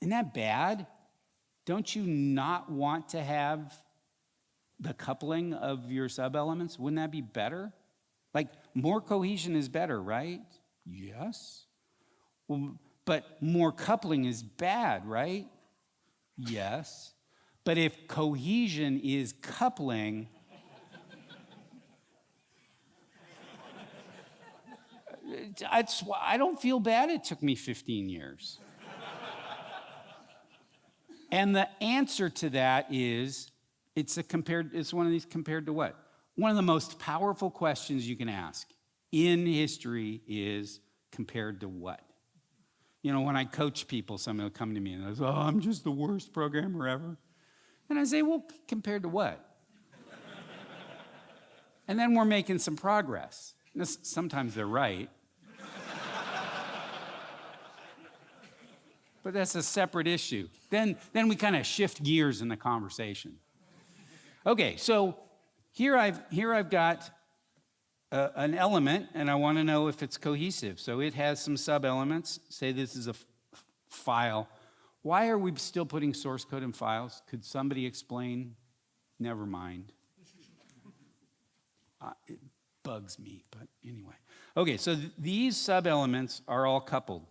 Isn't that bad? Don't you not want to have the coupling of your sub-elements? Wouldn't that be better? Like, more cohesion is better, right? Yes. Well, but more coupling is bad, right? Yes. But if cohesion is coupling, I don't feel bad it took me 15 years. And the answer to that is, it's one of these compared to what? One of the most powerful questions you can ask in history is compared to what? You know, when I coach people, someone will come to me and they'll say, oh, I'm just the worst programmer ever. And I say, well, compared to what? And then we're making some progress. Now, sometimes they're right. But that's a separate issue. Then we kind of shift gears in the conversation. Okay, so here I've got an element, and I want to know if it's cohesive. So it has some sub-elements. Say this is a file. Why are we still putting source code in files? Could somebody explain? Never mind. It bugs me, but anyway. Okay, so these sub-elements are all coupled.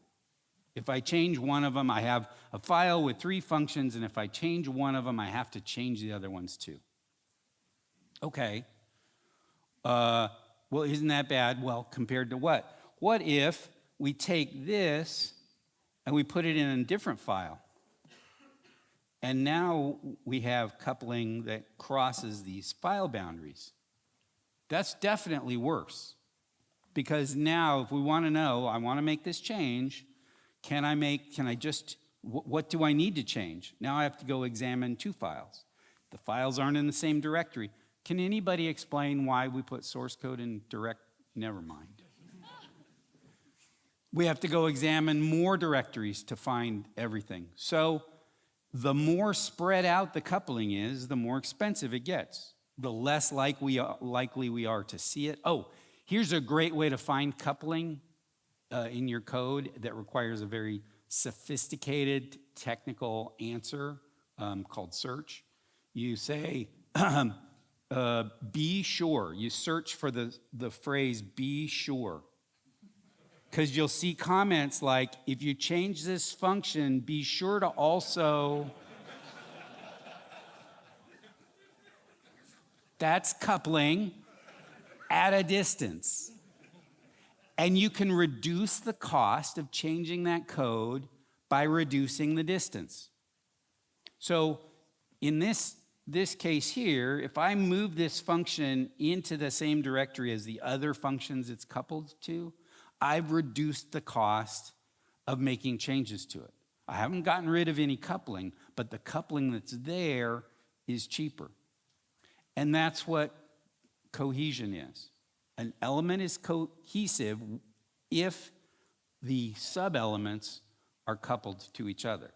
If I change one of them, I have a file with 3 functions, and if I change one of them, I have to change the other ones too. Okay. Well, isn't that bad? Well, compared to what? What if we take this and we put it in a different file? And now we have coupling that crosses these file boundaries. That's definitely worse. Because now if we want to know, I want to make this change, what do I need to change? Now I have to go examine 2 files. The files aren't in the same directory. Can anybody explain why we put source code in direct? Never mind. We have to go examine more directories to find everything. So the more spread out the coupling is, the more expensive it gets. The less likely we are to see it. Oh, here's a great way to find coupling in your code that requires a very sophisticated technical answer called search. You say, be sure. You search for the phrase be sure. Because you'll see comments like, if you change this function, be sure to also. That's coupling at a distance. And you can reduce the cost of changing that code by reducing the distance. So in this case here, if I move this function into the same directory as the other functions it's coupled to, I've reduced the cost of making changes to it. I haven't gotten rid of any coupling, but the coupling that's there is cheaper. And that's what cohesion is. An element is cohesive if the sub-elements are coupled to each other.